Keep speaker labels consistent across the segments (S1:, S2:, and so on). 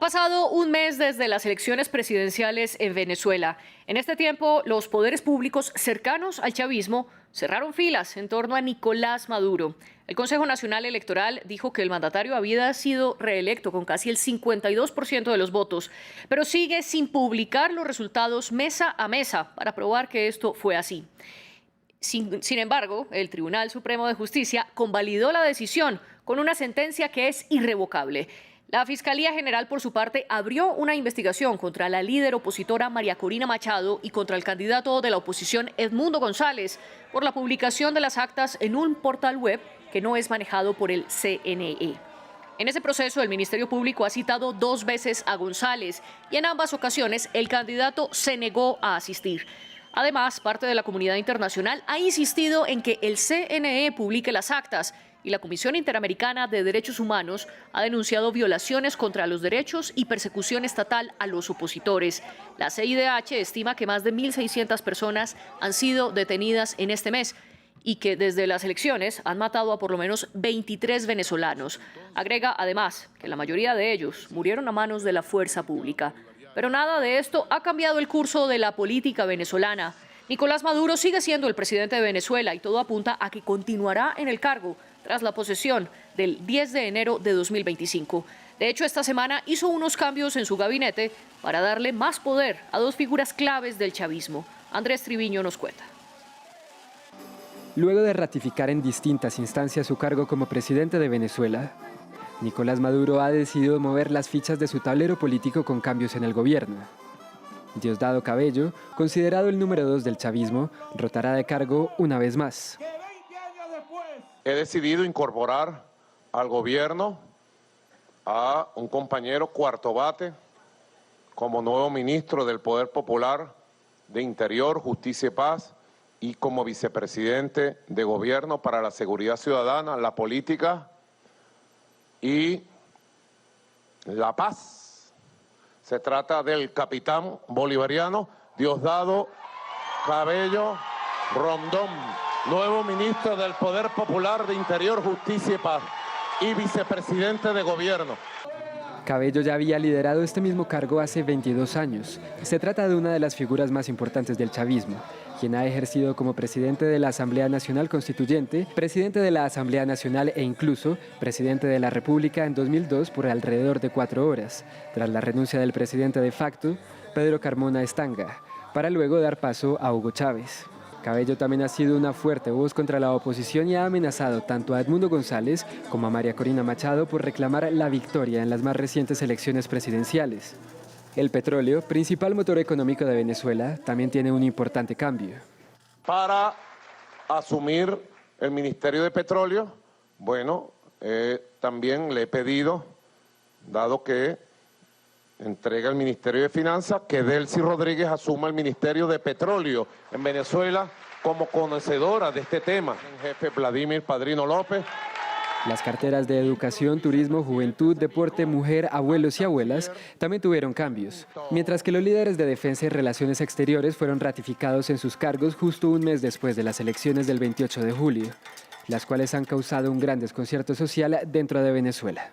S1: pasado un mes desde las elecciones presidenciales en Venezuela. En este tiempo, los poderes públicos cercanos al chavismo cerraron filas en torno a Nicolás Maduro. El Consejo Nacional Electoral dijo que el mandatario había sido reelecto con casi el 52% de los votos, pero sigue sin publicar los resultados mesa a mesa para probar que esto fue así. Sin embargo, el Tribunal Supremo de Justicia convalidó la decisión con una sentencia que es irrevocable. La Fiscalía General, por su parte, abrió una investigación contra la líder opositora María Corina Machado y contra el candidato de la oposición Edmundo González por la publicación de las actas en un portal web que no es manejado por el CNE. En ese proceso, el Ministerio Público ha citado 2 veces a González y en ambas ocasiones el candidato se negó a asistir. Además, parte de la comunidad internacional ha insistido en que el CNE publique las actas y la Comisión Interamericana de Derechos Humanos ha denunciado violaciones contra los derechos y persecución estatal a los opositores. La CIDH estima que más de 1.600 personas han sido detenidas en este mes y que desde las elecciones han matado a por lo menos 23 venezolanos. Agrega además que la mayoría de ellos murieron a manos de la fuerza pública. Pero nada de esto ha cambiado el curso de la política venezolana. Nicolás Maduro sigue siendo el presidente de Venezuela y todo apunta a que continuará en el cargo tras la posesión del 10 de enero de 2025. De hecho, esta semana hizo unos cambios en su gabinete para darle más poder a 2 figuras claves del chavismo. Andrés Triviño nos cuenta.
S2: Luego de ratificar en distintas instancias su cargo como presidente de Venezuela, Nicolás Maduro ha decidido mover las fichas de su tablero político con cambios en el gobierno. Diosdado Cabello, considerado el número 2 del chavismo, rotará de cargo una vez más.
S3: He decidido incorporar al gobierno a un compañero cuarto bate como nuevo ministro del Poder Popular de Interior, Justicia y Paz y como vicepresidente de Gobierno para la Seguridad Ciudadana, la Política y la Paz. Se trata del capitán bolivariano Diosdado Cabello Rondón, nuevo ministro del Poder Popular de Interior, Justicia y Paz y vicepresidente de Gobierno.
S2: Cabello ya había liderado este mismo cargo hace 22 años. Se trata de una de las figuras más importantes del chavismo, quien ha ejercido como presidente de la Asamblea Nacional Constituyente, presidente de la Asamblea Nacional e incluso presidente de la República en 2002 por alrededor de 4 horas, tras la renuncia del presidente de facto, Pedro Carmona Estanga, para luego dar paso a Hugo Chávez. Cabello también ha sido una fuerte voz contra la oposición y ha amenazado tanto a Edmundo González como a María Corina Machado por reclamar la victoria en las más recientes elecciones presidenciales. El petróleo, principal motor económico de Venezuela, también tiene un importante cambio.
S3: Para asumir el Ministerio de Petróleo, también le he pedido, dado que entrega el Ministerio de Finanzas, que Delcy Rodríguez asuma el Ministerio de Petróleo en Venezuela como conocedora de este tema. El jefe Vladimir Padrino López.
S2: Las carteras de Educación, Turismo, Juventud, Deporte, Mujer, Abuelos y Abuelas también tuvieron cambios, mientras que los líderes de Defensa y Relaciones Exteriores fueron ratificados en sus cargos justo un mes después de las elecciones del 28 de julio, las cuales han causado un gran desconcierto social dentro de Venezuela.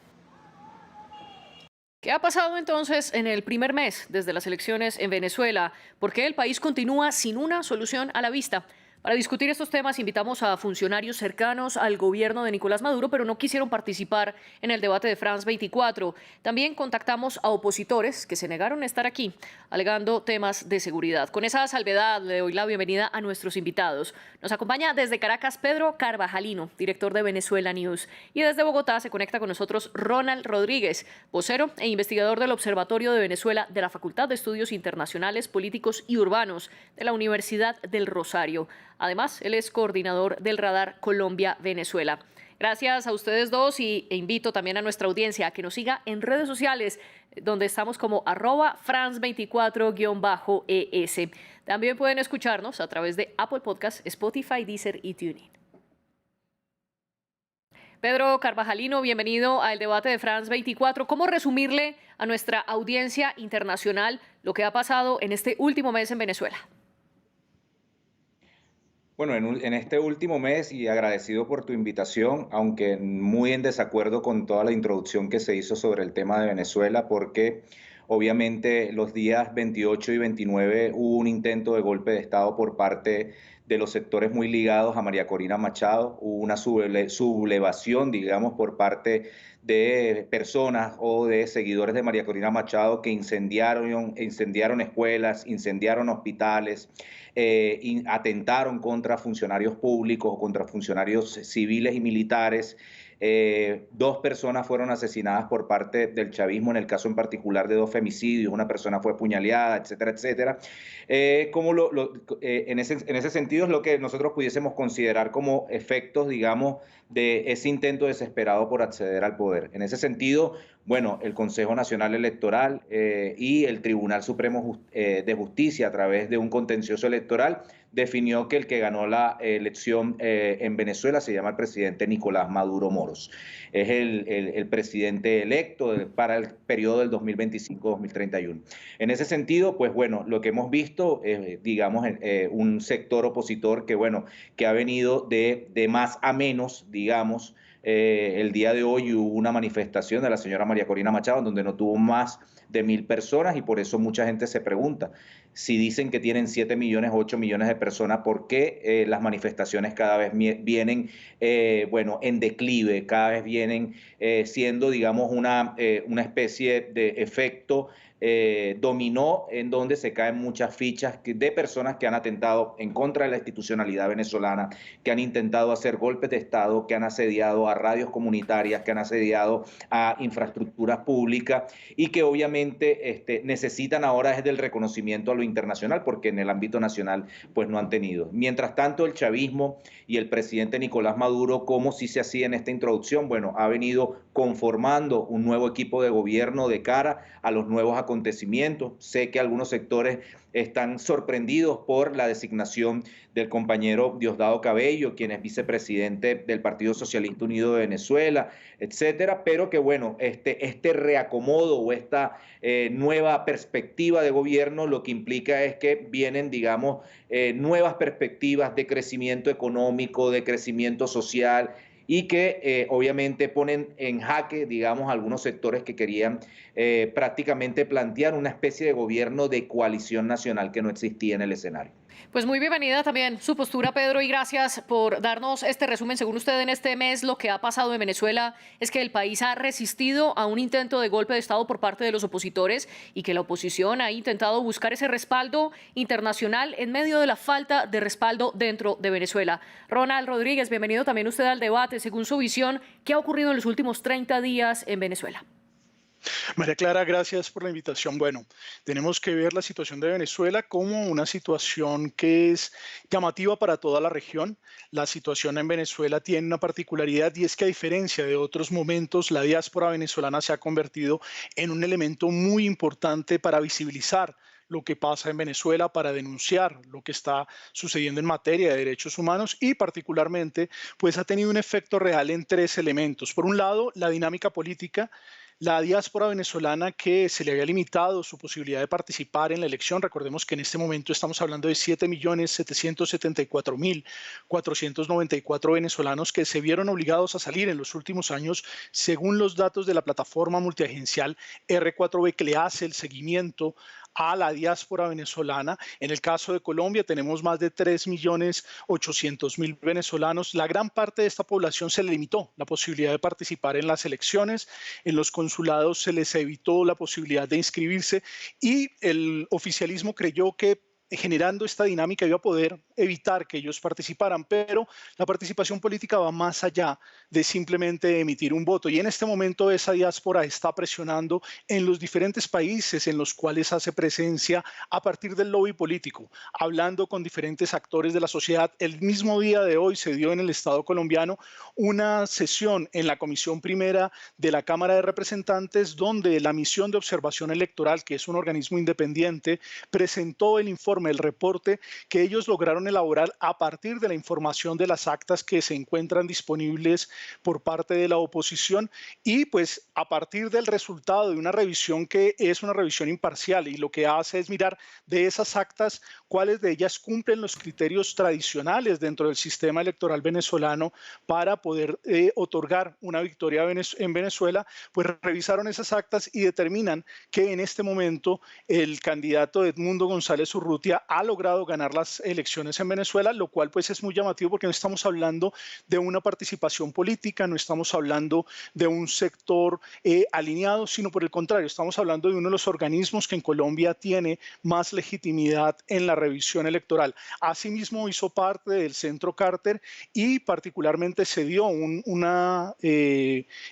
S1: ¿Qué ha pasado entonces en el primer mes desde las elecciones en Venezuela? ¿Por qué el país continúa sin una solución a la vista? Para discutir estos temas invitamos a funcionarios cercanos al gobierno de Nicolás Maduro, pero no quisieron participar en el debate de France 24. También contactamos a opositores que se negaron a estar aquí, alegando temas de seguridad. Con esa salvedad le doy la bienvenida a nuestros invitados. Nos acompaña desde Caracas Pedro Carvajalino, director de Venezuela News. Y desde Bogotá se conecta con nosotros Ronald Rodríguez, vocero e investigador del Observatorio de Venezuela de la Facultad de Estudios Internacionales, Políticos y Urbanos de la Universidad del Rosario. Además, él es coordinador del Radar Colombia-Venezuela. Gracias a ustedes dos e invito también a nuestra audiencia a que nos siga en redes sociales, donde estamos como @France24-ES. También pueden escucharnos a través de Apple Podcast, Spotify, Deezer y TuneIn. Pedro Carvajalino, bienvenido al debate de France 24. ¿Cómo resumirle a nuestra audiencia internacional lo que ha pasado en este último mes en Venezuela?
S4: Bueno, en este último mes y agradecido por tu invitación, aunque muy en desacuerdo con toda la introducción que se hizo sobre el tema de Venezuela, porque obviamente los días 28 y 29 hubo un intento de golpe de Estado por parte de los sectores muy ligados a María Corina Machado, hubo una sublevación, digamos, por parte de personas o de seguidores de María Corina Machado que incendiaron escuelas, incendiaron hospitales, atentaron contra funcionarios públicos o contra funcionarios civiles y militares. Dos personas fueron asesinadas por parte del chavismo, en el caso en particular de dos femicidios, una persona fue apuñaleada, etcétera, etcétera. En ese sentido es lo que nosotros pudiésemos considerar como efectos, digamos, de ese intento desesperado por acceder al poder. En ese sentido, bueno, el Consejo Nacional Electoral y el Tribunal Supremo de Justicia, a través de un contencioso electoral, definió que el que ganó la elección en Venezuela se llama el presidente Nicolás Maduro Moros. Es el presidente electo para el periodo del 2025-2031. En ese sentido, pues bueno, lo que hemos visto, digamos, un sector opositor que, bueno, que ha venido de más a menos, digamos. El día de hoy hubo una manifestación de la señora María Corina Machado, donde no tuvo más de 1.000 personas, y por eso mucha gente se pregunta, si dicen que tienen 7 millones, 8 millones de personas, ¿por qué las manifestaciones cada vez vienen, bueno, en declive, cada vez vienen siendo, digamos, una especie de efecto dominó, en donde se caen muchas fichas de personas que han atentado en contra de la institucionalidad venezolana, que han intentado hacer golpes de Estado, que han asediado a radios comunitarias, que han asediado a infraestructuras públicas y que obviamente necesitan ahora es del reconocimiento a lo internacional, porque en el ámbito nacional pues no han tenido. Mientras tanto, el chavismo y el presidente Nicolás Maduro, como sí se hacía en esta introducción, bueno, ha venido conformando un nuevo equipo de gobierno de cara a los nuevos acontecimientos. Sé que algunos sectores están sorprendidos por la designación del compañero Diosdado Cabello, quien es vicepresidente del Partido Socialista Unido de Venezuela, etcétera, pero que bueno, este reacomodo o esta nueva perspectiva de gobierno lo que implica es que vienen, digamos, nuevas perspectivas de crecimiento económico, de crecimiento social, y que obviamente ponen en jaque, digamos, algunos sectores que querían prácticamente plantear una especie de gobierno de coalición nacional que no existía en el escenario.
S1: Pues muy bienvenida también su postura, Pedro, y gracias por darnos este resumen. Según usted, en este mes lo que ha pasado en Venezuela es que el país ha resistido a un intento de golpe de Estado por parte de los opositores y que la oposición ha intentado buscar ese respaldo internacional en medio de la falta de respaldo dentro de Venezuela. Ronald Rodríguez, bienvenido también usted al debate. Según su visión, ¿qué ha ocurrido en los últimos 30 días en Venezuela?
S5: María Clara, gracias por la invitación. Bueno, tenemos que ver la situación de Venezuela como una situación que es llamativa para toda la región. La situación en Venezuela tiene una particularidad, y es que, a diferencia de otros momentos, la diáspora venezolana se ha convertido en un elemento muy importante para visibilizar lo que pasa en Venezuela, para denunciar lo que está sucediendo en materia de derechos humanos, y particularmente pues ha tenido un efecto real en tres elementos. Por un lado, la dinámica política. La diáspora venezolana, que se le había limitado su posibilidad de participar en la elección. Recordemos que en este momento estamos hablando de 7.774.494 venezolanos que se vieron obligados a salir en los últimos años, según los datos de la plataforma multiagencial R4B, que le hace el seguimiento a la diáspora venezolana. En el caso de Colombia tenemos más de 3.800.000 venezolanos. La gran parte de esta población se le limitó la posibilidad de participar en las elecciones. En los consulados se les evitó la posibilidad de inscribirse, y el oficialismo creyó que generando esta dinámica iba a poder evitar que ellos participaran, pero la participación política va más allá de simplemente emitir un voto, y en este momento esa diáspora está presionando en los diferentes países en los cuales hace presencia a partir del lobby político, hablando con diferentes actores de la sociedad. El mismo día de hoy se dio en el Estado colombiano una sesión en la Comisión Primera de la Cámara de Representantes, donde la Misión de Observación Electoral, que es un organismo independiente, presentó el informe, el reporte que ellos lograron elaborar a partir de la información de las actas que se encuentran disponibles por parte de la oposición, y pues a partir del resultado de una revisión que es una revisión imparcial, y lo que hace es mirar de esas actas cuáles de ellas cumplen los criterios tradicionales dentro del sistema electoral venezolano para poder otorgar una victoria en Venezuela, pues revisaron esas actas y determinan que en este momento el candidato Edmundo González Urrutia ha logrado ganar las elecciones en Venezuela, lo cual pues es muy llamativo porque no estamos hablando de una participación política, no estamos hablando de un sector alineado, sino por el contrario, estamos hablando de uno de los organismos que en Colombia tiene más legitimidad en la revisión electoral. Asimismo hizo parte del Centro Carter y particularmente se dio una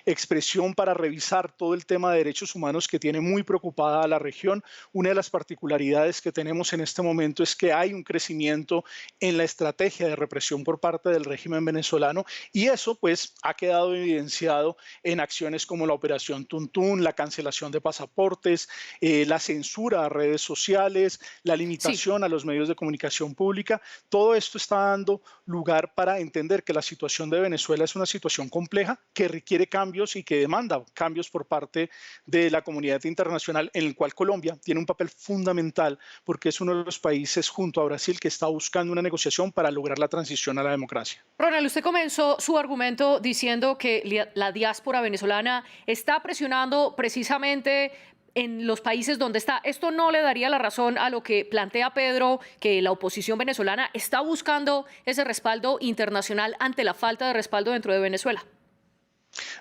S5: expresión para revisar todo el tema de derechos humanos que tiene muy preocupada a la región. Una de las particularidades que tenemos en este momento es que hay un crecimiento en la estrategia de represión por parte del régimen venezolano y eso pues ha quedado evidenciado en acciones como la Operación Tuntún, la cancelación de pasaportes, la censura a redes sociales, la limitación a los medios de comunicación pública. Todo esto está dando lugar para entender que la situación de Venezuela es una situación compleja que requiere cambios y que demanda cambios por parte de la comunidad internacional, en el cual Colombia tiene un papel fundamental porque es uno de los países junto a Brasil que está buscando una negociación para lograr la transición a la democracia.
S1: Ronald, usted comenzó su argumento diciendo que la diáspora venezolana está presionando precisamente en los países donde está. ¿Esto no le daría la razón a lo que plantea Pedro, que la oposición venezolana está buscando ese respaldo internacional ante la falta de respaldo dentro de Venezuela?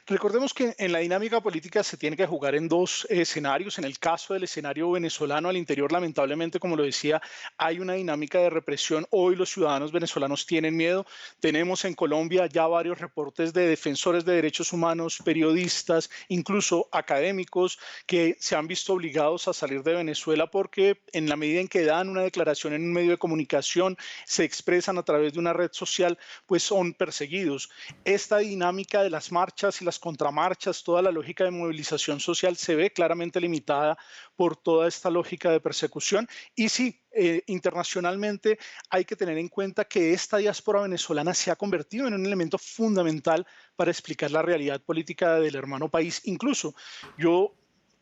S5: Recordemos que en la dinámica política se tiene que jugar en dos escenarios. En el caso del escenario venezolano, al interior, lamentablemente, como lo decía, hay una dinámica de represión. Hoy los ciudadanos venezolanos tienen miedo. Tenemos en Colombia ya varios reportes de defensores de derechos humanos, periodistas, incluso académicos, que se han visto obligados a salir de Venezuela porque en la medida en que dan una declaración en un medio de comunicación, se expresan a través de una red social, pues son perseguidos. Esta dinámica de las marchas y las contramarchas, toda la lógica de movilización social se ve claramente limitada por toda esta lógica de persecución. Y sí, internacionalmente hay que tener en cuenta que esta diáspora venezolana se ha convertido en un elemento fundamental para explicar la realidad política del hermano país. Incluso yo,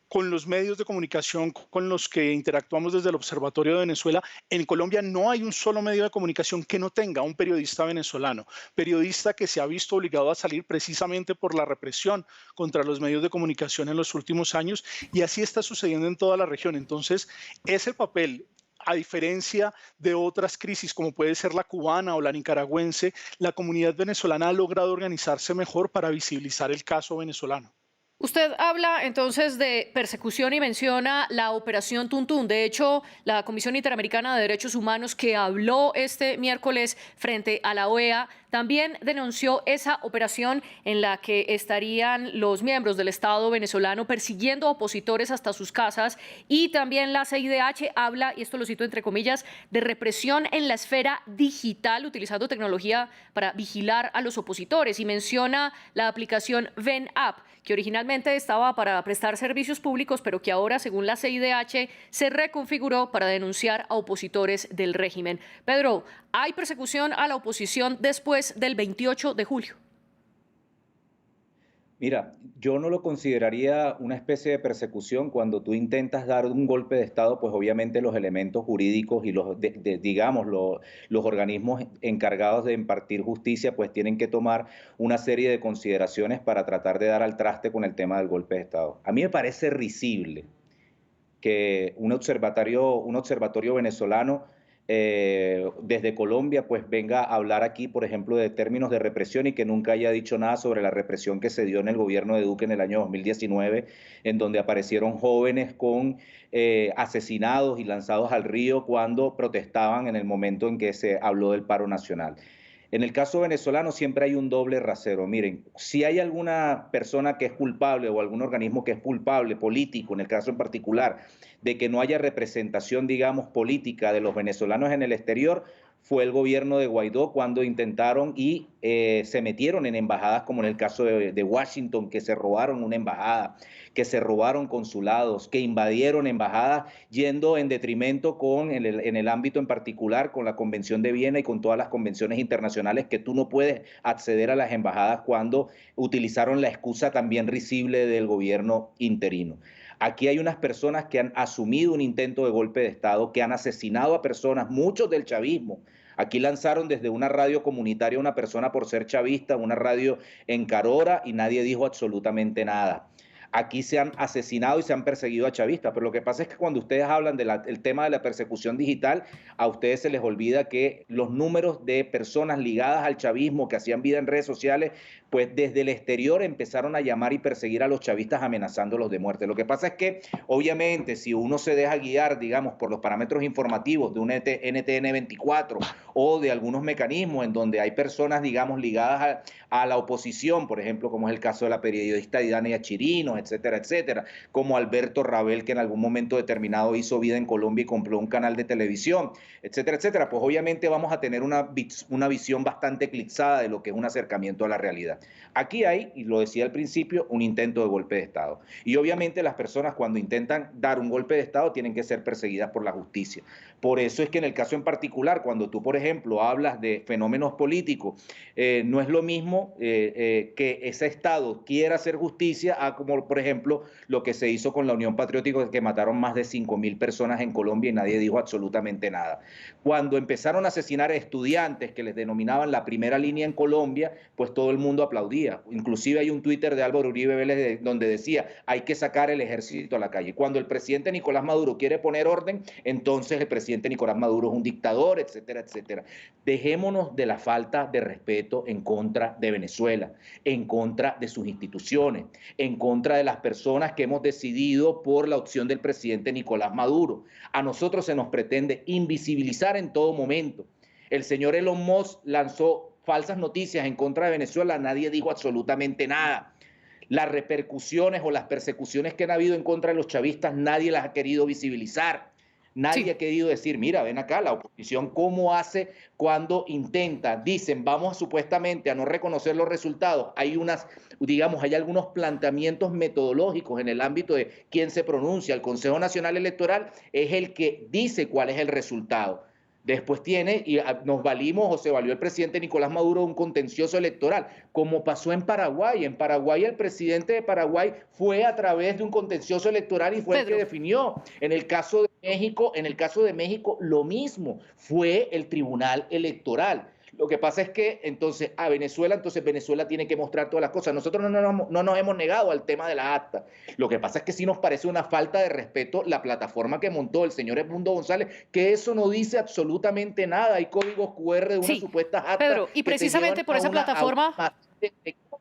S5: con los medios de comunicación con los que interactuamos desde el Observatorio de Venezuela, en Colombia no hay un solo medio de comunicación que no tenga un periodista venezolano, periodista que se ha visto obligado a salir precisamente por la represión contra los medios de comunicación en los últimos años, y así está sucediendo en toda la región. Entonces, ese papel, a diferencia de otras crisis como puede ser la cubana o la nicaragüense, la comunidad venezolana ha logrado organizarse mejor para visibilizar el caso venezolano.
S1: Usted habla entonces de persecución y menciona la Operación Tuntún. De hecho, la Comisión Interamericana de Derechos Humanos, que habló este miércoles frente a la OEA, también denunció esa operación en la que estarían los miembros del Estado venezolano persiguiendo a opositores hasta sus casas, y también la CIDH habla, y esto lo cito entre comillas, de represión en la esfera digital utilizando tecnología para vigilar a los opositores, y menciona la aplicación Ven App, que originalmente estaba para prestar servicios públicos, pero que ahora, según la CIDH, se reconfiguró para denunciar a opositores del régimen. Pedro, ¿hay persecución a la oposición después del 28 de julio?
S4: Mira, yo no lo consideraría una especie de persecución. Cuando tú intentas dar un golpe de Estado, pues obviamente los elementos jurídicos y los organismos encargados de impartir justicia, pues tienen que tomar una serie de consideraciones para tratar de dar al traste con el tema del golpe de Estado. A mí me parece risible que un observatorio venezolano desde Colombia pues venga a hablar aquí, por ejemplo, de términos de represión y que nunca haya dicho nada sobre la represión que se dio en el gobierno de Duque en el año 2019, en donde aparecieron jóvenes con asesinados y lanzados al río cuando protestaban en el momento en que se habló del paro nacional. En el caso venezolano siempre hay un doble rasero. Miren, si hay alguna persona que es culpable o algún organismo que es culpable, político, en el caso en particular, de que no haya representación, digamos, política de los venezolanos en el exterior, fue el gobierno de Guaidó cuando intentaron y se metieron en embajadas, como en el caso de Washington, que se robaron una embajada, que se robaron consulados, que invadieron embajadas, yendo en detrimento en el ámbito en particular con la Convención de Viena y con todas las convenciones internacionales, que tú no puedes acceder a las embajadas cuando utilizaron la excusa también risible del gobierno interino. Aquí hay unas personas que han asumido un intento de golpe de Estado, que han asesinado a personas, muchos del chavismo. Aquí lanzaron desde una radio comunitaria a una persona por ser chavista, una radio en Carora, y nadie dijo absolutamente nada. Aquí se han asesinado y se han perseguido a chavistas, pero lo que pasa es que cuando ustedes hablan del tema de la persecución digital, a ustedes se les olvida que los números de personas ligadas al chavismo que hacían vida en redes sociales, pues desde el exterior empezaron a llamar y perseguir a los chavistas amenazándolos de muerte. Lo que pasa es que, obviamente, si uno se deja guiar, digamos, por los parámetros informativos de un NTN 24 o de algunos mecanismos en donde hay personas, digamos, ligadas a la oposición, por ejemplo, como es el caso de la periodista Idania Chirinos, etcétera, etcétera, como Alberto Rabel, que en algún momento determinado hizo vida en Colombia y compró un canal de televisión, etcétera, etcétera, pues obviamente vamos a tener una visión bastante eclipsada de lo que es un acercamiento a la realidad. Aquí hay, y lo decía al principio, un intento de golpe de Estado. Y obviamente las personas cuando intentan dar un golpe de Estado tienen que ser perseguidas por la justicia. Por eso es que en el caso en particular, cuando tú, por ejemplo, hablas de fenómenos políticos, no es lo mismo que ese Estado quiera hacer justicia a como, por ejemplo, lo que se hizo con la Unión Patriótica, que mataron más de 5.000 personas en Colombia y nadie dijo absolutamente nada. Cuando empezaron a asesinar a estudiantes que les denominaban la primera línea en Colombia, pues todo el mundo aplaudía. Inclusive hay un Twitter de Álvaro Uribe Vélez donde decía, hay que sacar el ejército a la calle. Cuando el presidente Nicolás Maduro quiere poner orden, entonces el presidente Nicolás Maduro es un dictador, etcétera, etcétera. Dejémonos de la falta de respeto en contra de Venezuela, en contra de sus instituciones, en contra de las personas que hemos decidido por la opción del presidente Nicolás Maduro. A nosotros se nos pretende invisibilizar en todo momento. El señor Elon Musk lanzó falsas noticias en contra de Venezuela, nadie dijo absolutamente nada. Las repercusiones o las persecuciones que han habido en contra de los chavistas, nadie las ha querido visibilizar. Nadie ha querido decir, mira, ven acá, la oposición cómo hace cuando intenta, dicen, vamos supuestamente a no reconocer los resultados. Hay hay algunos planteamientos metodológicos en el ámbito de quién se pronuncia. El Consejo Nacional Electoral es el que dice cuál es el resultado. Después nos valimos o se valió el presidente Nicolás Maduro de un contencioso electoral, como pasó en Paraguay. En Paraguay el presidente de Paraguay fue a través de un contencioso electoral y fue el que definió. En el caso de México, lo mismo, fue el Tribunal Electoral. Lo que pasa es que entonces Venezuela tiene que mostrar todas las cosas. Nosotros no nos hemos negado al tema de la acta. Lo que pasa es que sí nos parece una falta de respeto la plataforma que montó el señor Edmundo González, que eso no dice absolutamente nada. Hay códigos QR de una supuesta acta.
S1: Pedro, y precisamente por esa plataforma...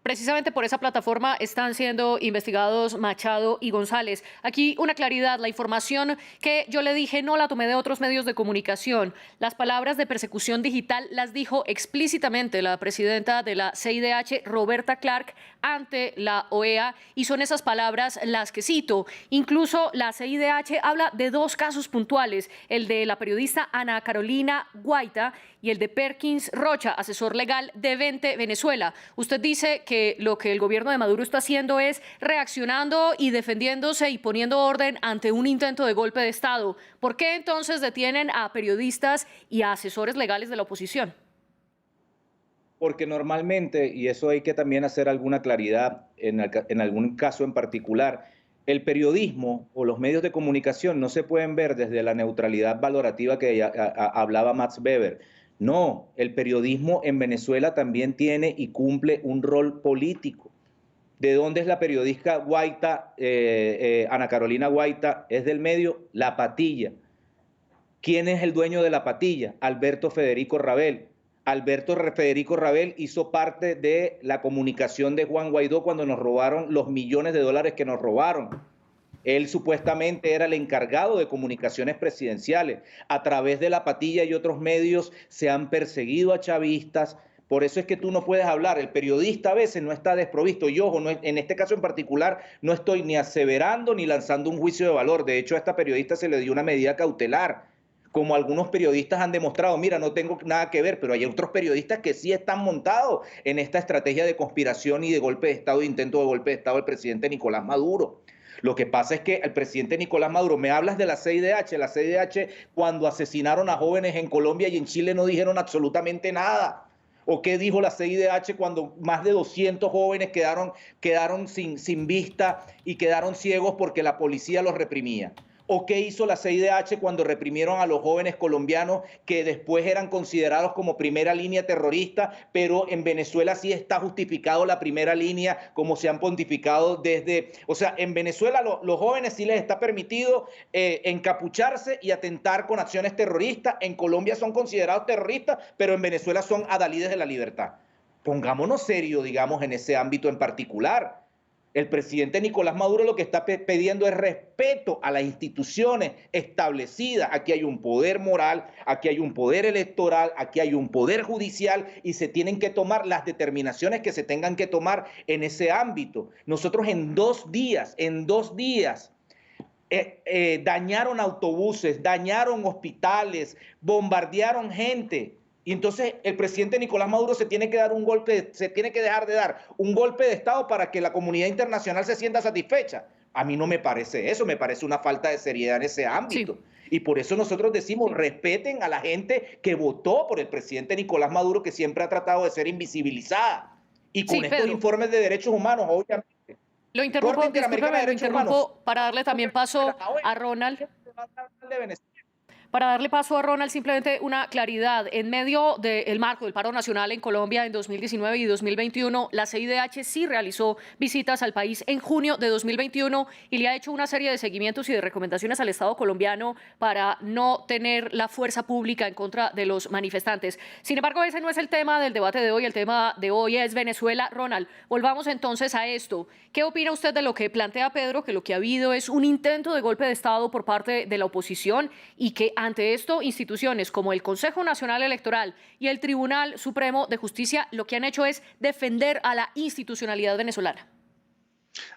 S1: Precisamente por esa plataforma están siendo investigados Machado y González. Aquí una claridad, la información que yo le dije no la tomé de otros medios de comunicación. Las palabras de persecución digital las dijo explícitamente la presidenta de la CIDH, Roberta Clark, ante la OEA, y son esas palabras las que cito. Incluso la CIDH habla de dos casos puntuales, el de la periodista Ana Carolina Guaita y el de Perkins Rocha, asesor legal de Vente Venezuela. Usted dice que lo que el gobierno de Maduro está haciendo es reaccionando y defendiéndose y poniendo orden ante un intento de golpe de Estado. ¿Por qué entonces detienen a periodistas y a asesores legales de la oposición?
S4: Porque normalmente, y eso hay que también hacer alguna claridad en algún caso en particular, el periodismo o los medios de comunicación no se pueden ver desde la neutralidad valorativa que hablaba Max Weber. No, el periodismo en Venezuela también tiene y cumple un rol político. ¿De dónde es la periodista Guaita, Ana Carolina Guaita? Es del medio La Patilla. ¿Quién es el dueño de La Patilla? Alberto Federico Rabel. Alberto Federico Rabel hizo parte de la comunicación de Juan Guaidó cuando nos robaron los millones de dólares que nos robaron. Él supuestamente era el encargado de comunicaciones presidenciales. A través de La Patilla y otros medios se han perseguido a chavistas. Por eso es que tú no puedes hablar. El periodista a veces no está desprovisto. Y ojo, en este caso en particular no estoy ni aseverando ni lanzando un juicio de valor. De hecho, a esta periodista se le dio una medida cautelar. Como algunos periodistas han demostrado, mira, no tengo nada que ver, pero hay otros periodistas que sí están montados en esta estrategia de conspiración y de golpe de Estado, de intento de golpe de Estado del presidente Nicolás Maduro. Lo que pasa es que el presidente Nicolás Maduro, me hablas de la CIDH cuando asesinaron a jóvenes en Colombia y en Chile no dijeron absolutamente nada. ¿O qué dijo la CIDH cuando más de 200 jóvenes quedaron sin vista y quedaron ciegos porque la policía los reprimía? ¿O qué hizo la CIDH cuando reprimieron a los jóvenes colombianos que después eran considerados como primera línea terrorista, pero en Venezuela sí está justificado la primera línea, como se han pontificado desde... O sea, en Venezuela los jóvenes sí les está permitido encapucharse y atentar con acciones terroristas. En Colombia son considerados terroristas, pero en Venezuela son adalides de la libertad. Pongámonos serio, digamos, en ese ámbito en particular. El presidente Nicolás Maduro lo que está pidiendo es respeto a las instituciones establecidas. Aquí hay un poder moral, aquí hay un poder electoral, aquí hay un poder judicial y se tienen que tomar las determinaciones que se tengan que tomar en ese ámbito. Nosotros en dos días, dañaron autobuses, dañaron hospitales, bombardearon gente. Y entonces el presidente Nicolás Maduro se tiene que dejar de dar un golpe de Estado para que la comunidad internacional se sienta satisfecha. A mí no me parece eso, me parece una falta de seriedad en ese ámbito. Sí. Y por eso nosotros decimos, respeten a la gente que votó por el presidente Nicolás Maduro, que siempre ha tratado de ser invisibilizada. Y con estos informes de derechos humanos, obviamente.
S1: Lo interrumpo para darle también paso a Ronald. Para darle paso a Ronald, simplemente una claridad. En medio del marco del paro nacional en Colombia en 2019 y 2021, la CIDH sí realizó visitas al país en junio de 2021 y le ha hecho una serie de seguimientos y de recomendaciones al Estado colombiano para no tener la fuerza pública en contra de los manifestantes. Sin embargo, ese no es el tema del debate de hoy. El tema de hoy es Venezuela. Ronald, volvamos entonces a esto. ¿Qué opina usted de lo que plantea Pedro, que lo que ha habido es un intento de golpe de Estado por parte de la oposición y que ante esto, instituciones como el Consejo Nacional Electoral y el Tribunal Supremo de Justicia lo que han hecho es defender a la institucionalidad venezolana?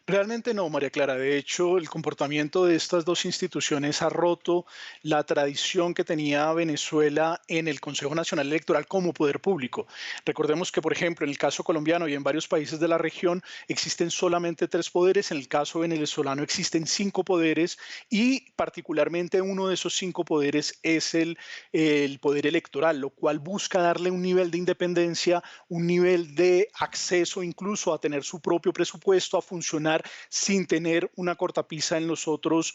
S5: Realmente no, María Clara. De hecho, el comportamiento de estas dos instituciones ha roto la tradición que tenía Venezuela en el Consejo Nacional Electoral como poder público. Recordemos que, por ejemplo, en el caso colombiano y en varios países de la región existen solamente 3 poderes. En el caso venezolano existen 5 poderes y particularmente uno de esos 5 poderes es el poder electoral, lo cual busca darle un nivel de independencia, un nivel de acceso incluso a tener su propio presupuesto, a funcionar sin tener una cortapisa en los otros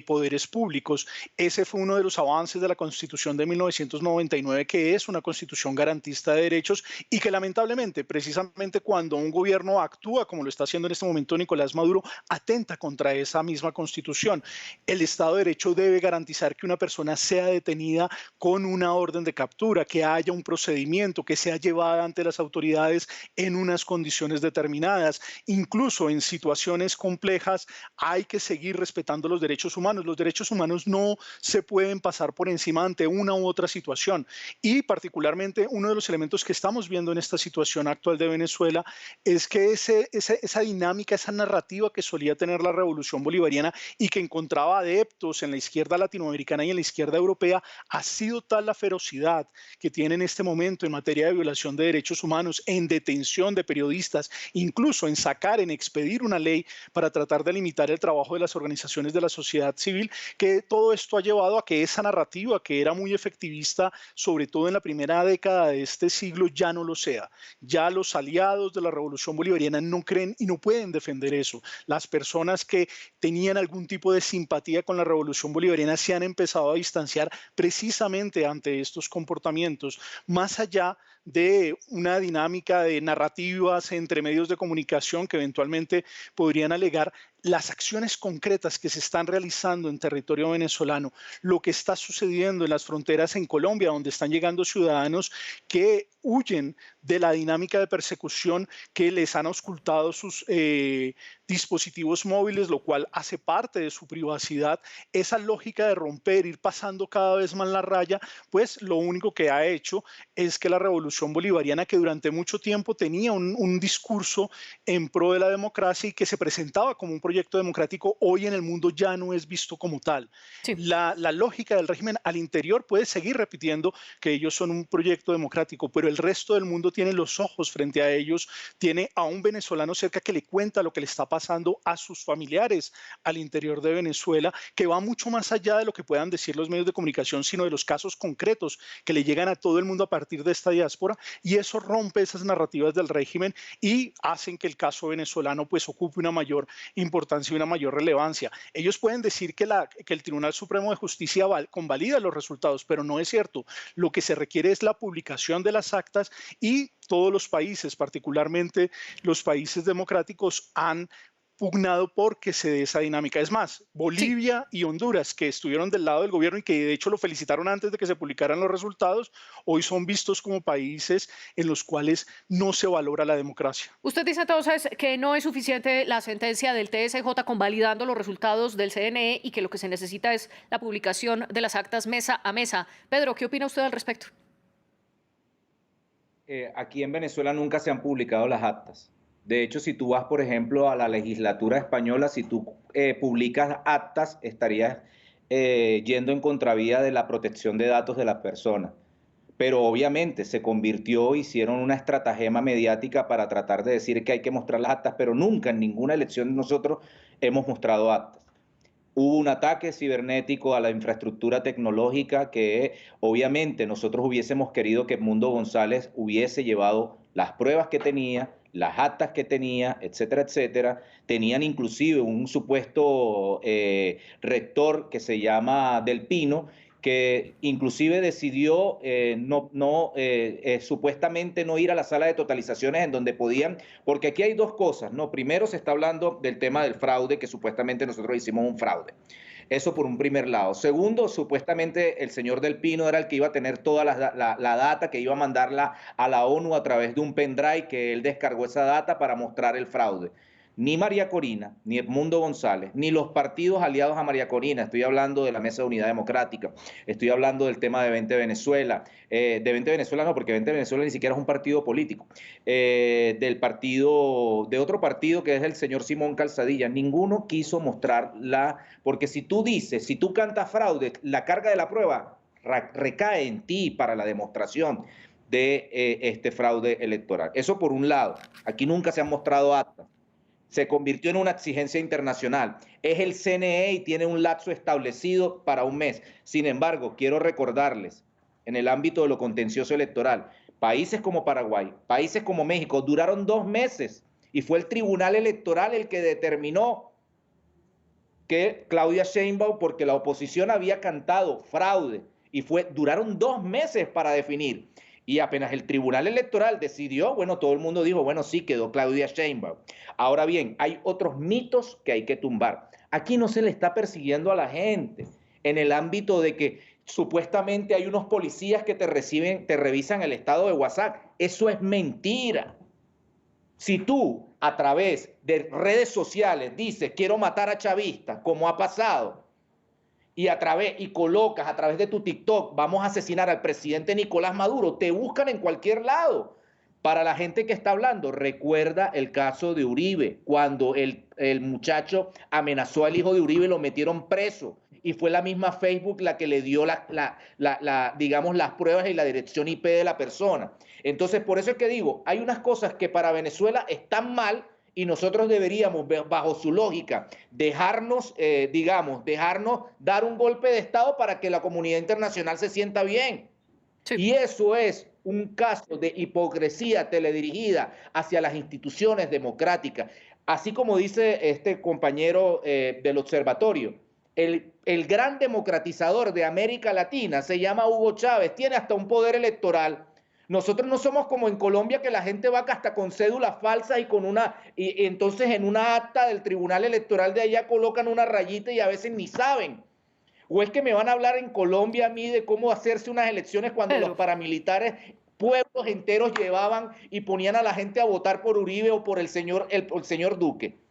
S5: poderes públicos. Ese fue uno de los avances de la Constitución de 1999, que es una constitución garantista de derechos y que lamentablemente, precisamente cuando un gobierno actúa como lo está haciendo en este momento Nicolás Maduro, atenta contra esa misma constitución. El Estado de Derecho debe garantizar que una persona sea detenida con una orden de captura, que haya un procedimiento, que sea llevada ante las autoridades en unas condiciones determinadas. Incluso en situaciones complejas hay que seguir respetando los derechos humanos. Los derechos humanos no se pueden pasar por encima ante una u otra situación. Y particularmente uno de los elementos que estamos viendo en esta situación actual de Venezuela es que esa dinámica, esa narrativa que solía tener la revolución bolivariana y que encontraba adeptos en la izquierda latinoamericana y en la izquierda europea, ha sido tal la ferocidad que tiene en este momento en materia de violación de derechos humanos, en detención de periodistas, incluso en sacar, en expedir una ley para tratar de limitar el trabajo de las organizaciones de la sociedad civil, que todo esto ha llevado a que esa narrativa que era muy efectivista, sobre todo en la primera década de este siglo, ya no lo sea. Ya los aliados de la revolución bolivariana no creen y no pueden defender eso. Las personas que tenían algún tipo de simpatía con la revolución bolivariana se han empezado a distanciar precisamente ante estos comportamientos, más allá de una dinámica de narrativas entre medios de comunicación que eventualmente podrían alegar las acciones concretas que se están realizando en territorio venezolano, lo que está sucediendo en las fronteras en Colombia, donde están llegando ciudadanos que huyen de la dinámica de persecución que les han auscultado sus dispositivos móviles, lo cual hace parte de su privacidad. Esa lógica de romper, ir pasando cada vez más la raya, pues lo único que ha hecho es que la revolución bolivariana, que durante mucho tiempo tenía un discurso en pro de la democracia y que se presentaba como un proyecto proyecto democrático, hoy en el mundo ya no es visto como tal.
S1: Sí.
S5: La lógica del régimen al interior puede seguir repitiendo que ellos son un proyecto democrático, pero el resto del mundo tiene los ojos frente a ellos, tiene a un venezolano cerca que le cuenta lo que le está pasando a sus familiares al interior de Venezuela, que va mucho más allá de lo que puedan decir los medios de comunicación, sino de los casos concretos que le llegan a todo el mundo a partir de esta diáspora, y eso rompe esas narrativas del régimen y hacen que el caso venezolano pues ocupe una mayor importancia y una mayor relevancia. Ellos pueden decir que el Tribunal Supremo de Justicia convalida los resultados, pero no es cierto. Lo que se requiere es la publicación de las actas, y todos los países, particularmente los países democráticos, han pugnado porque se dé esa dinámica. Es más, Bolivia y Honduras, que estuvieron del lado del gobierno y que de hecho lo felicitaron antes de que se publicaran los resultados, hoy son vistos como países en los cuales no se valora la democracia.
S1: Usted dice entonces que no es suficiente la sentencia del TSJ convalidando los resultados del CNE y que lo que se necesita es la publicación de las actas mesa a mesa. Pedro, ¿qué opina usted al respecto?
S4: Aquí en Venezuela nunca se han publicado las actas. De hecho, si tú vas, por ejemplo, a la legislatura española, si tú publicas actas, estarías yendo en contravía de la protección de datos de las personas. Pero obviamente se convirtió, hicieron una estratagema mediática para tratar de decir que hay que mostrar las actas, pero nunca en ninguna elección nosotros hemos mostrado actas. Hubo un ataque cibernético a la infraestructura tecnológica que obviamente nosotros hubiésemos querido que Edmundo González hubiese llevado las pruebas que tenía, las actas que tenía, etcétera, etcétera. Tenían inclusive un supuesto rector que se llama Del Pino, que inclusive decidió supuestamente no ir a la sala de totalizaciones en donde podían, porque aquí hay dos cosas, ¿no? Primero se está hablando del tema del fraude, que supuestamente nosotros hicimos un fraude. Eso por un primer lado. Segundo, supuestamente el señor Del Pino era el que iba a tener toda la data, que iba a mandarla a la ONU a través de un pendrive, que él descargó esa data para mostrar el fraude. Ni María Corina, ni Edmundo González, ni los partidos aliados a María Corina, estoy hablando de la Mesa de Unidad Democrática, estoy hablando del tema de 20 Venezuela, de 20 Venezuela no, porque 20 Venezuela ni siquiera es un partido político, de otro partido que es el señor Simón Calzadilla, ninguno quiso mostrarla, porque si tú dices, si tú cantas fraude, la carga de la prueba recae en ti para la demostración de este fraude electoral. Eso por un lado, aquí nunca se han mostrado actas. Se convirtió en una exigencia internacional. Es el CNE y tiene un lapso establecido para un mes. Sin embargo, quiero recordarles, en el ámbito de lo contencioso electoral, países como Paraguay, países como México, duraron 2 meses y fue el Tribunal Electoral el que determinó que Claudia Sheinbaum, porque la oposición había cantado fraude, y duraron 2 meses para definir. Y apenas el Tribunal Electoral decidió, bueno, todo el mundo dijo, bueno, sí, quedó Claudia Sheinbaum. Ahora bien, hay otros mitos que hay que tumbar. Aquí no se le está persiguiendo a la gente en el ámbito de que supuestamente hay unos policías que te revisan el estado de WhatsApp. Eso es mentira. Si tú a través de redes sociales dices quiero matar a chavistas, como ha pasado, y colocas a través de tu TikTok, vamos a asesinar al presidente Nicolás Maduro, te buscan en cualquier lado. Para la gente que está hablando, recuerda el caso de Uribe, cuando el muchacho amenazó al hijo de Uribe, lo metieron preso, y fue la misma Facebook la que le dio digamos, las pruebas y la dirección IP de la persona. Entonces, por eso es que digo, hay unas cosas que para Venezuela están mal, y nosotros deberíamos, bajo su lógica, dejarnos dar un golpe de Estado para que la comunidad internacional se sienta bien. Sí. Y eso es un caso de hipocresía teledirigida hacia las instituciones democráticas. Así como dice este compañero del observatorio, el gran democratizador de América Latina se llama Hugo Chávez, tiene hasta un poder electoral. Nosotros no somos como en Colombia, que la gente va hasta con cédulas falsas y entonces en una acta del Tribunal Electoral de allá colocan una rayita y a veces ni saben. ¿O es que me van a hablar en Colombia a mí de cómo hacerse unas elecciones cuando los paramilitares, pueblos enteros llevaban y ponían a la gente a votar por Uribe o por el señor Duque?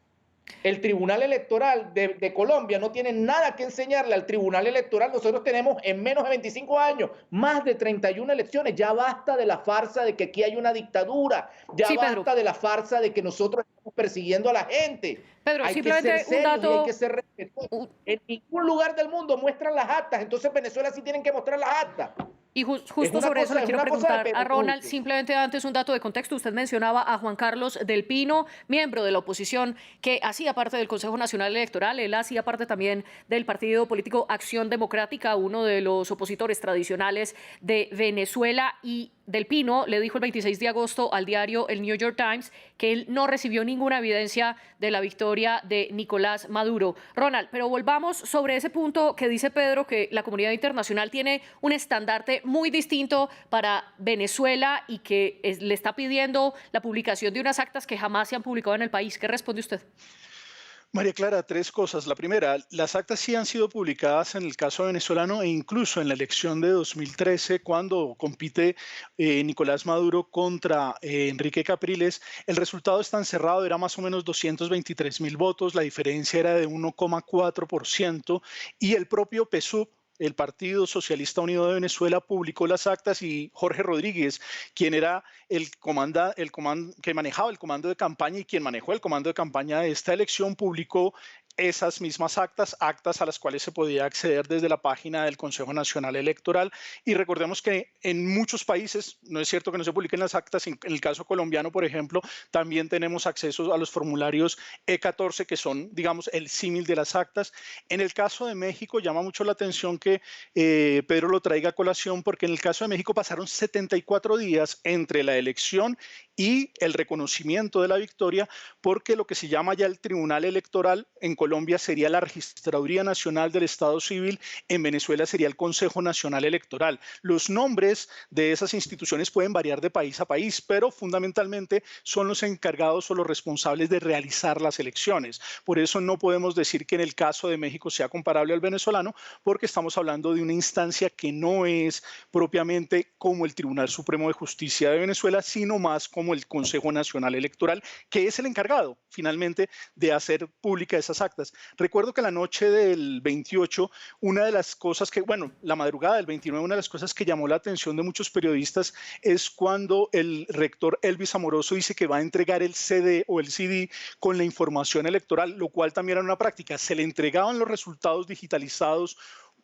S4: El Tribunal Electoral de Colombia no tiene nada que enseñarle al Tribunal Electoral. Nosotros tenemos en menos de 25 años más de 31 elecciones. Ya basta de la farsa de que aquí hay una dictadura. Ya basta de la farsa de que nosotros estamos persiguiendo a la gente.
S1: Pedro,
S4: Hay que
S1: simplemente
S4: ser serios
S1: un dato.
S4: y hay que ser respetuosos. En ningún lugar del mundo muestran las actas, entonces Venezuela sí tienen que mostrar las actas.
S1: Y justo sobre eso le quiero preguntar a Ronald, simplemente antes un dato de contexto. Usted mencionaba a Juan Carlos del Pino, miembro de la oposición, que hacía parte del Consejo Nacional Electoral. Él hacía parte también del partido político Acción Democrática, uno de los opositores tradicionales de Venezuela. Y del Pino le dijo el 26 de agosto al diario El New York Times que él no recibió ninguna evidencia de la victoria de Nicolás Maduro. Ronald, pero volvamos sobre ese punto que dice Pedro, que la comunidad internacional tiene un estandarte muy distinto para Venezuela y que le está pidiendo la publicación de unas actas que jamás se han publicado en el país. ¿Qué responde usted?
S5: María Clara, tres cosas. La primera, las actas sí han sido publicadas en el caso venezolano e incluso en la elección de 2013, cuando compite Nicolás Maduro contra Enrique Capriles. El resultado es tan cerrado, era más o menos 223.000 votos, la diferencia era de 1,4% y el propio PSUV, el Partido Socialista Unido de Venezuela, publicó las actas y Jorge Rodríguez, quien era que manejaba el comando de campaña y quien manejó el comando de campaña de esta elección, publicó esas mismas actas a las cuales se podía acceder desde la página del Consejo Nacional Electoral. Y recordemos que en muchos países, no es cierto que no se publiquen las actas, en el caso colombiano, por ejemplo, también tenemos acceso a los formularios E14, que son, digamos, el símil de las actas. En el caso de México, llama mucho la atención que Pedro lo traiga a colación, porque en el caso de México pasaron 74 días entre la elección y el reconocimiento de la victoria, porque lo que se llama ya el Tribunal Electoral en Colombia sería la Registraduría Nacional del Estado Civil, en Venezuela sería el Consejo Nacional Electoral. Los nombres de esas instituciones pueden variar de país a país, pero fundamentalmente son los encargados o los responsables de realizar las elecciones. Por eso no podemos decir que en el caso de México sea comparable al venezolano, porque estamos hablando de una instancia que no es propiamente como el Tribunal Supremo de Justicia de Venezuela, sino más como el Consejo Nacional Electoral, que es el encargado finalmente de hacer pública esas actas. Recuerdo que la noche del 28, una de las cosas que, bueno, la madrugada del 29, una de las cosas que llamó la atención de muchos periodistas es cuando el rector Elvis Amoroso dice que va a entregar el CD o el CD con la información electoral, lo cual también era una práctica. Se le entregaban los resultados digitalizados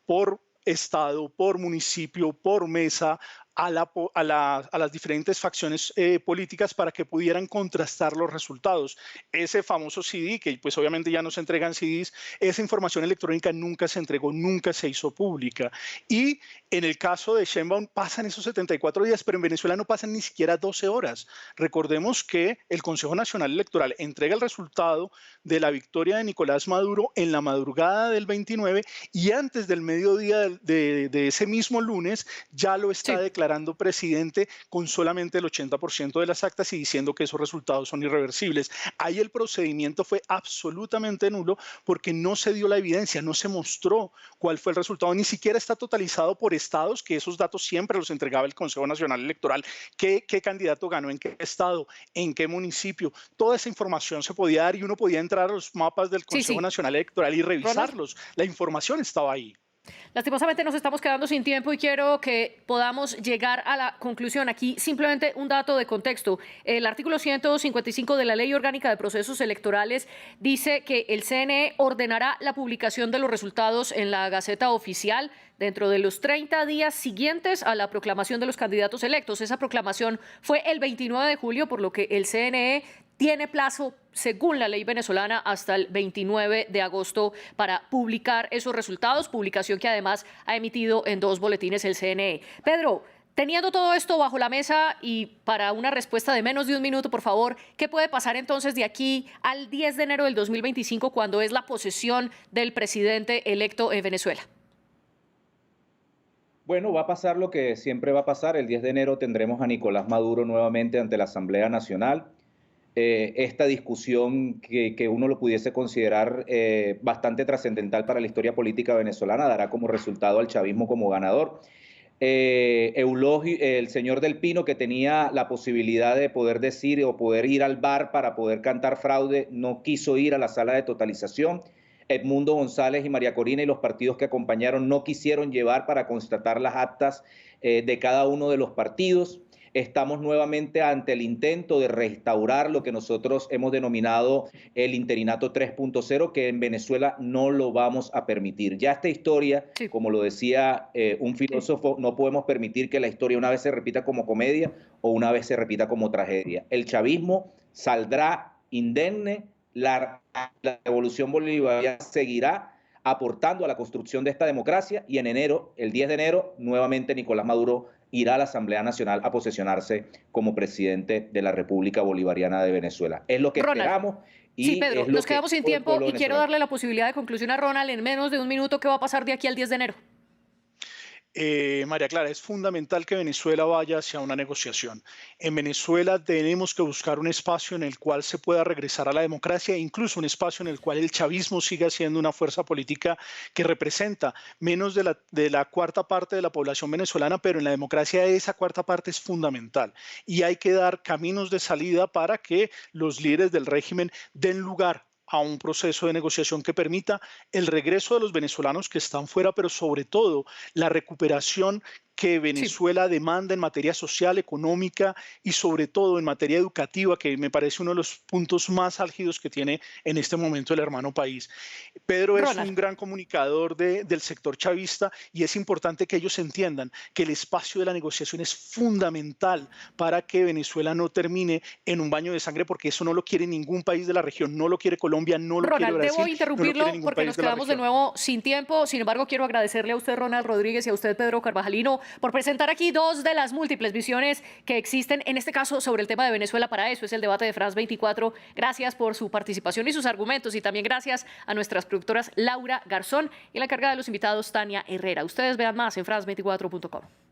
S5: por estado, por municipio, por mesa, a las diferentes facciones políticas para que pudieran contrastar los resultados. Ese famoso CD, que pues obviamente ya no se entregan CDs, esa información electrónica nunca se entregó, nunca se hizo pública. Y en el caso de Sheinbaum pasan esos 74 días, pero en Venezuela no pasan ni siquiera 12 horas. Recordemos que el Consejo Nacional Electoral entrega el resultado de la victoria de Nicolás Maduro en la madrugada del 29 y antes del mediodía de ese mismo lunes ya lo está declarando presidente con solamente el 80% de las actas y diciendo que esos resultados son irreversibles. Ahí el procedimiento fue absolutamente nulo porque no se dio la evidencia, no se mostró cuál fue el resultado, ni siquiera está totalizado por estados, que esos datos siempre los entregaba el Consejo Nacional Electoral, qué candidato ganó en qué estado, en qué municipio. Toda esa información se podía dar y uno podía entrar a los mapas del Consejo Nacional Electoral y revisarlos. La información estaba ahí.
S1: Lastimosamente nos estamos quedando sin tiempo y quiero que podamos llegar a la conclusión. Aquí simplemente un dato de contexto. El artículo 155 de la Ley Orgánica de Procesos Electorales dice que el CNE ordenará la publicación de los resultados en la Gaceta Oficial dentro de los 30 días siguientes a la proclamación de los candidatos electos. Esa proclamación fue el 29 de julio, por lo que el CNE tiene plazo, según la ley venezolana, hasta el 29 de agosto para publicar esos resultados, publicación que además ha emitido en 2 boletines el CNE. Pedro, teniendo todo esto bajo la mesa y para una respuesta de menos de un minuto, por favor, ¿qué puede pasar entonces de aquí al 10 de enero del 2025, cuando es la posesión del presidente electo en Venezuela?
S4: Bueno, va a pasar lo que siempre va a pasar. El 10 de enero tendremos a Nicolás Maduro nuevamente ante la Asamblea Nacional. Esta discusión que uno lo pudiese considerar bastante trascendental para la historia política venezolana dará como resultado al chavismo como ganador. Eulogio, el señor del Pino, que tenía la posibilidad de poder decir o poder ir al bar para poder cantar fraude, no quiso ir a la sala de totalización. Edmundo González y María Corina y los partidos que acompañaron no quisieron llevar para constatar las actas de cada uno de los partidos. estamos nuevamente ante el intento de restaurar lo que nosotros hemos denominado el interinato 3.0, que en Venezuela no lo vamos a permitir. Ya esta historia,
S1: Sí.
S4: como lo decía un filósofo, no podemos permitir que la historia una vez se repita como comedia o una vez se repita como tragedia. El chavismo saldrá indemne, la revolución bolivariana seguirá aportando a la construcción de esta democracia y en enero, el 10 de enero, nuevamente Nicolás Maduro irá a la Asamblea Nacional a posesionarse como presidente de la República Bolivariana de Venezuela. Es lo que
S1: Ronald.
S4: esperamos. Y
S1: Sí, Pedro,
S4: es lo
S1: nos
S4: que
S1: quedamos sin
S4: todo el
S1: tiempo
S4: pueblo
S1: y quiero
S4: venezolano.
S1: darle la posibilidad de conclusión a Ronald en menos de un minuto. ¿Qué va a pasar de aquí al 10 de enero?
S5: María Clara, es fundamental que Venezuela vaya hacia una negociación. En Venezuela tenemos que buscar un espacio en el cual se pueda regresar a la democracia e incluso un espacio en el cual el chavismo siga siendo una fuerza política que representa menos de la cuarta parte de la población venezolana, pero en la democracia esa cuarta parte es fundamental. Y hay que dar caminos de salida para que los líderes del régimen den lugar a un proceso de negociación que permita el regreso de los venezolanos que están fuera, pero sobre todo la recuperación que Venezuela demanda en materia social, económica y sobre todo en materia educativa, que me parece uno de los puntos más álgidos que tiene en este momento el hermano país. Pedro es un gran comunicador del sector chavista y es importante que ellos entiendan que el espacio de la negociación es fundamental para que Venezuela no termine en un baño de sangre, porque eso no lo quiere ningún país de la región, no lo quiere Colombia, no lo quiere Brasil.
S1: Debo interrumpirlo porque nos quedamos de nuevo sin tiempo. Sin embargo, quiero agradecerle a usted, Ronald Rodríguez, y a usted, Pedro Carvajalino, por presentar aquí dos de las múltiples visiones que existen, en este caso, sobre el tema de Venezuela. Para eso es el debate de France 24. Gracias por su participación y sus argumentos, y también gracias a nuestras productoras Laura Garzón y la encargada de los invitados, Tania Herrera. Ustedes vean más en france24.com.